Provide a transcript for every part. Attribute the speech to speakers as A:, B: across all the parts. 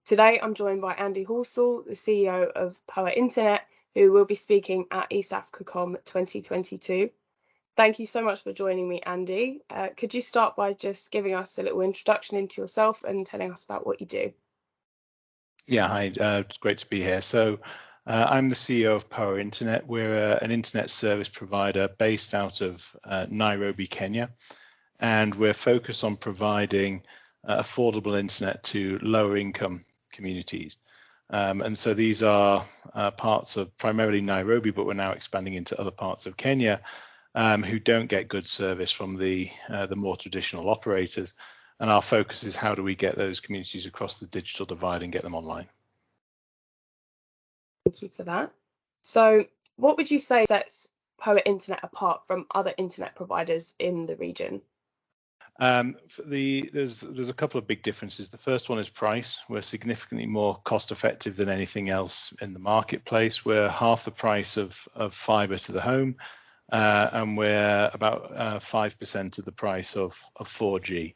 A: Today, I'm joined by Andy Halsall, the CEO of Poa Internet, who will be speaking at East AfricaCom 2022. Thank you so much for joining me, Andy. Could you start by just giving us a little introduction into yourself and telling us about what you do?
B: Yeah, hi, it's great to be here. So I'm the CEO of Poa Internet. We're an internet service provider based out of Nairobi, Kenya, and we're focused on providing affordable internet to lower income communities. And so these are parts of primarily Nairobi, but we're now expanding into other parts of Kenya who don't get good service from the more traditional operators. And our focus is how do we get those communities across the digital divide and get them online.
A: Thank you for that. So what would you say sets Poa Internet apart from other internet providers in the region?
B: There's a couple of big differences. The first one is price. We're significantly more cost effective than anything else in the marketplace. We're half the price of fiber to the home, and we're about 5% of the price of 4G.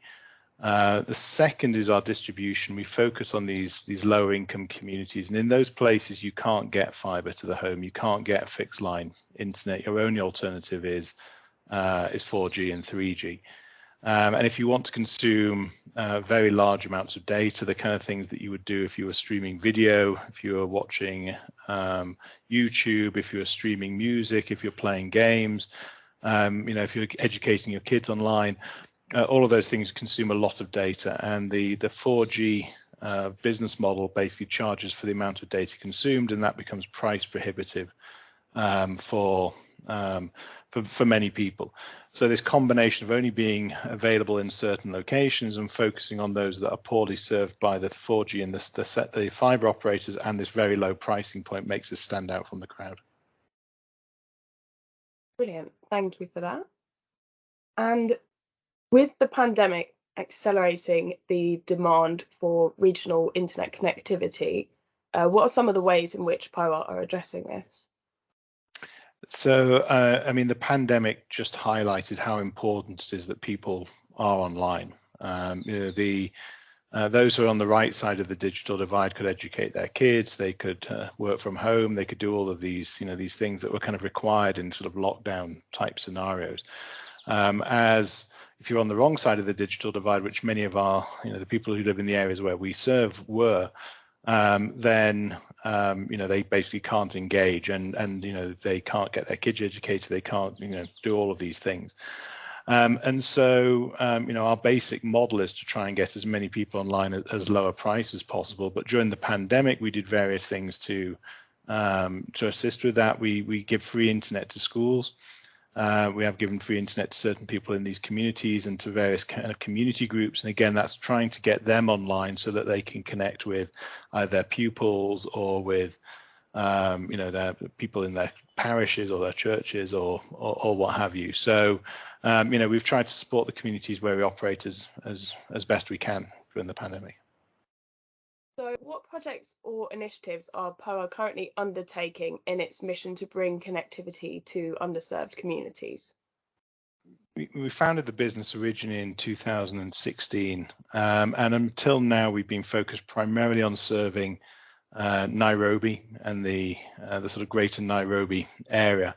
B: The second is our distribution. We focus on these lower income communities, and in those places you can't get fiber to the home, you can't get fixed line internet. Your only alternative is 4G and 3G. And if you want to consume very large amounts of data, the kind of things that you would do if you were streaming video, if you were watching YouTube, if you were streaming music, if you're playing games, if you're educating your kids online, all of those things consume a lot of data. And the 4G business model basically charges for the amount of data consumed, and that becomes price prohibitive for many people. So this combination of only being available in certain locations and focusing on those that are poorly served by the 4G and the fiber operators and this very low pricing point makes us stand out from the crowd.
A: Brilliant, thank you for that. And with the pandemic accelerating the demand for regional internet connectivity, what are some of the ways in which Poa are addressing this?
B: So, the pandemic just highlighted how important it is that people are online. Those who are on the right side of the digital divide could educate their kids, they could work from home, they could do all of these, these things that were kind of required in sort of lockdown type scenarios. As if you're on the wrong side of the digital divide, which many of our, the people who live in the areas where we serve were, then they basically can't engage and they can't get their kids educated, they can't do all of these things. And so our basic model is to try and get as many people online at as low a price as possible. But during the pandemic, we did various things to assist with that. We give free internet to schools. We have given free internet to certain people in these communities and to various kind of community groups. And again, that's trying to get them online so that they can connect with either their pupils or with, their people in their parishes or their churches or what have you. So, we've tried to support the communities where we operate as best we can during the pandemic.
A: So what projects or initiatives are Poa currently undertaking in its mission to bring connectivity to underserved communities?
B: We founded the business originally in 2016, and until now we've been focused primarily on serving Nairobi and the sort of greater Nairobi area.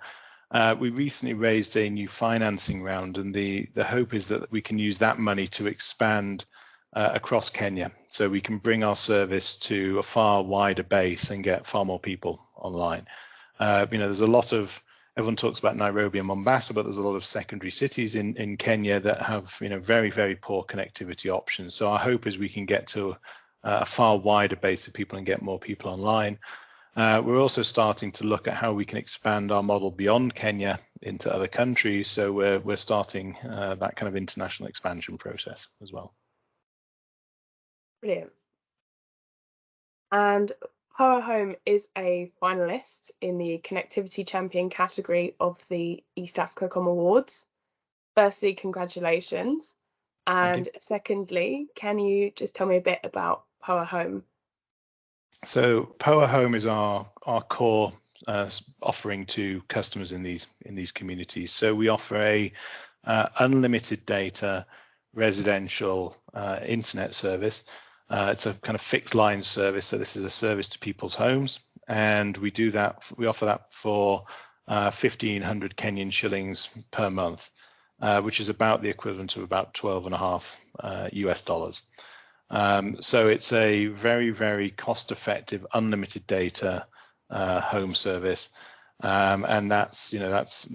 B: We recently raised a new financing round, and the hope is that we can use that money to expand across Kenya, so we can bring our service to a far wider base and get far more people online. There's a lot of, everyone talks about Nairobi and Mombasa, but there's a lot of secondary cities in Kenya that have very, very poor connectivity options. So our hope is we can get to a far wider base of people and get more people online. We're also starting to look at how we can expand our model beyond Kenya into other countries. So we're starting that kind of international expansion process as well.
A: Brilliant. And PowerHome is a finalist in the Connectivity Champion category of the East AfricaCom Awards. Firstly, congratulations. And secondly, can you just tell me a bit about PowerHome?
B: So PowerHome is our core offering to customers in these communities. So we offer a unlimited data residential internet service It's a kind of fixed line service, so this is a service to people's homes, and we offer that for 1,500 Kenyan shillings per month, which is about the equivalent of about 12.5 US dollars. So it's a very, very cost-effective, unlimited data home service, and that's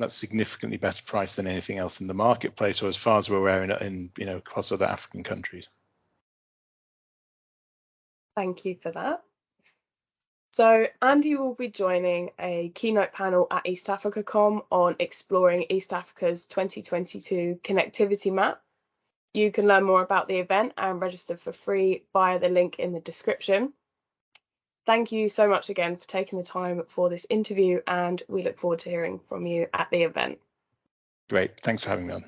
B: significantly better priced than anything else in the marketplace, or as far as we're aware in across other African countries.
A: Thank you for that. So Andy will be joining a keynote panel at East Africa Com on exploring East Africa's 2022 connectivity map. You can learn more about the event and register for free via the link in the description. Thank you so much again for taking the time for this interview, and we look forward to hearing from you at the event.
B: Great, thanks for having me on.